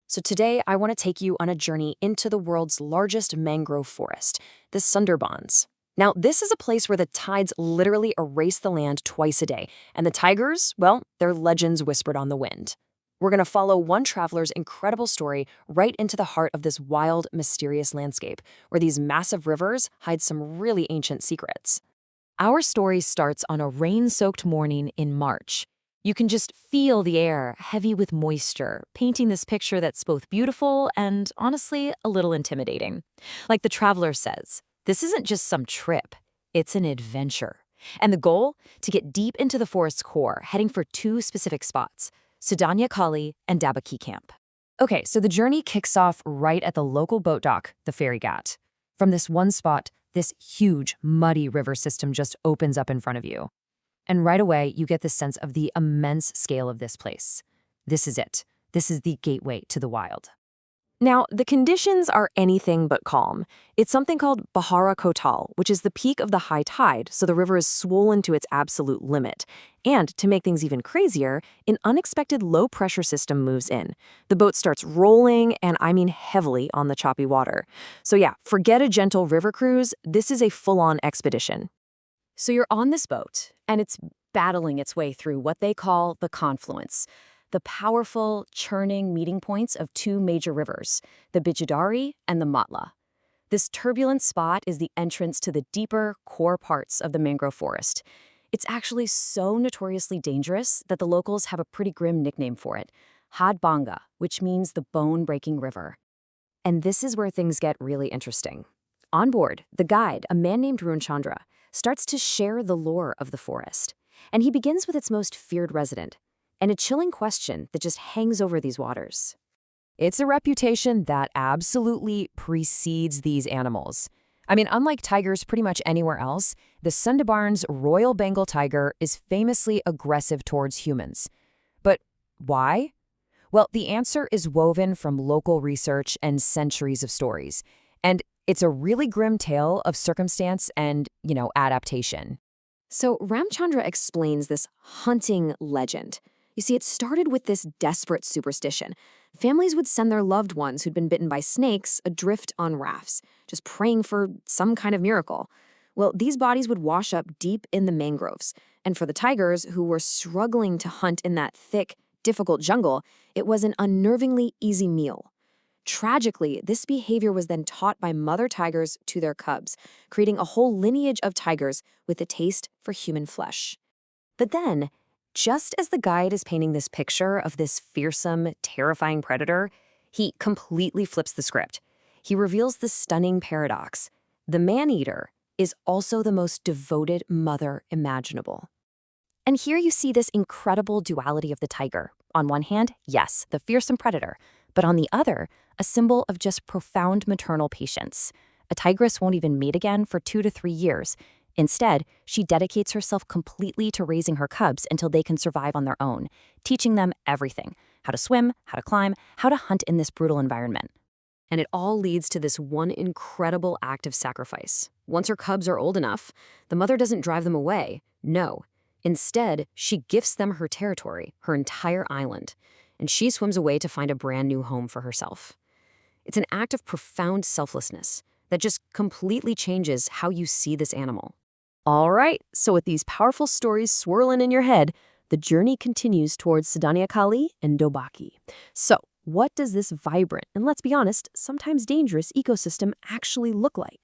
So today I want to take you on a journey into the world's largest mangrove forest, the Sundarbans. Now, this is a place where the tides literally erase the land twice a day, and the tigers, well, they're legends whispered on the wind. We're going to follow one traveler's incredible story right into the heart of this wild, mysterious landscape, where these massive rivers hide some really ancient secrets. Our story starts on a rain-soaked morning in March. You can just feel the air, heavy with moisture, painting this picture that's both beautiful and, honestly, a little intimidating. Like the traveler says, this isn't just some trip, it's an adventure. And the goal? To get deep into the forest's core, heading for two specific spots, Sudanya Kali and Dabaki Camp. Okay, so the journey kicks off right at the local boat dock, the ferry ghat. From this one spot, this huge, muddy river system just opens up in front of you. And right away, you get the sense of the immense scale of this place. This is it. This is the gateway to the wild. Now, the conditions are anything but calm. It's something called Bahara Kotal, which is the peak of the high tide, so the river is swollen to its absolute limit. And to make things even crazier, an unexpected low-pressure system moves in. The boat starts rolling, and I mean heavily on the choppy water. So yeah, forget a gentle river cruise, this is a full-on expedition. So you're on this boat, and it's battling its way through what they call the confluence, the powerful, churning meeting points of two major rivers, the Bijadari and the Matla. This turbulent spot is the entrance to the deeper, core parts of the mangrove forest. It's actually so notoriously dangerous that the locals have a pretty grim nickname for it, Hadbanga, which means the bone-breaking river. And this is where things get really interesting. On board, the guide, a man named Rune Chandra, starts to share the lore of the forest. And he begins with its most feared resident, and a chilling question that just hangs over these waters. It's a reputation that absolutely precedes these animals. I mean, unlike tigers pretty much anywhere else, the Sundarban's Royal Bengal tiger is famously aggressive towards humans. But why? Well, the answer is woven from local research and centuries of stories. And it's a really grim tale of circumstance and, adaptation. So Ramchandra explains this hunting legend. You see, it started with this desperate superstition. Families would send their loved ones who'd been bitten by snakes adrift on rafts, just praying for some kind of miracle. Well, these bodies would wash up deep in the mangroves. And for the tigers, who were struggling to hunt in that thick, difficult jungle, it was an unnervingly easy meal. Tragically, this behavior was then taught by mother tigers to their cubs, creating a whole lineage of tigers with a taste for human flesh. But then, just as the guide is painting this picture of this fearsome, terrifying predator, he completely flips the script. He reveals this stunning paradox. The man-eater is also the most devoted mother imaginable. And here you see this incredible duality of the tiger. On one hand, yes, the fearsome predator, but on the other, a symbol of just profound maternal patience. A tigress won't even mate again for 2 to 3 years. Instead, she dedicates herself completely to raising her cubs until they can survive on their own, teaching them everything: how to swim, how to climb, how to hunt in this brutal environment. And it all leads to this one incredible act of sacrifice. Once her cubs are old enough, the mother doesn't drive them away. No. Instead, she gifts them her territory, her entire island, and she swims away to find a brand new home for herself. It's an act of profound selflessness that just completely changes how you see this animal. All right, so with these powerful stories swirling in your head, the journey continues towards Sudanya Kali and Dobaki. So, what does this vibrant and, let's be honest, sometimes dangerous ecosystem actually look like?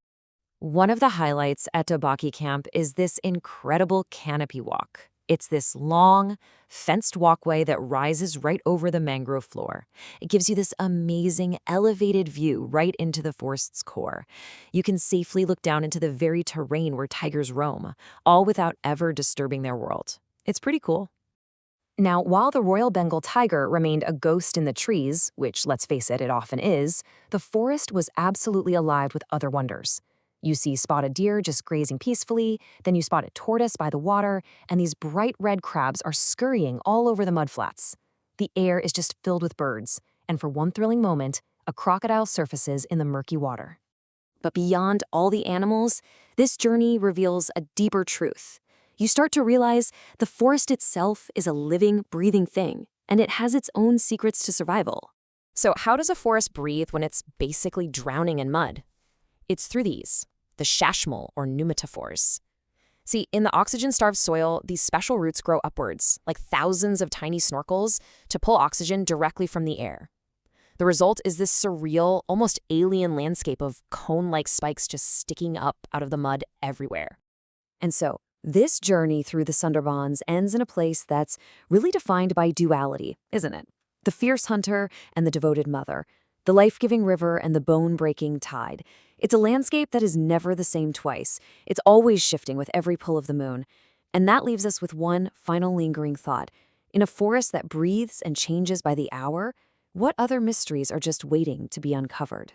One of the highlights at Dobaki Camp is this incredible canopy walk. It's this long, fenced walkway that rises right over the mangrove floor. It gives you this amazing, elevated view right into the forest's core. You can safely look down into the very terrain where tigers roam, all without ever disturbing their world. It's pretty cool. Now, while the Royal Bengal tiger remained a ghost in the trees, which, let's face it, it often is, the forest was absolutely alive with other wonders. You see spotted deer just grazing peacefully, then you spot a tortoise by the water, and these bright red crabs are scurrying all over the mudflats. The air is just filled with birds, and for one thrilling moment, a crocodile surfaces in the murky water. But beyond all the animals, this journey reveals a deeper truth. You start to realize the forest itself is a living, breathing thing, and it has its own secrets to survival. So how does a forest breathe when it's basically drowning in mud? It's through these, the shashmal or pneumatophores. See, in the oxygen-starved soil, these special roots grow upwards, like thousands of tiny snorkels, to pull oxygen directly from the air. The result is this surreal, almost alien landscape of cone-like spikes just sticking up out of the mud everywhere. And so, this journey through the Sundarbans ends in a place that's really defined by duality, isn't it? The fierce hunter and the devoted mother, the life-giving river and the bone-breaking tide. It's a landscape that is never the same twice. It's always shifting with every pull of the moon. And that leaves us with one final lingering thought. In a forest that breathes and changes by the hour, what other mysteries are just waiting to be uncovered?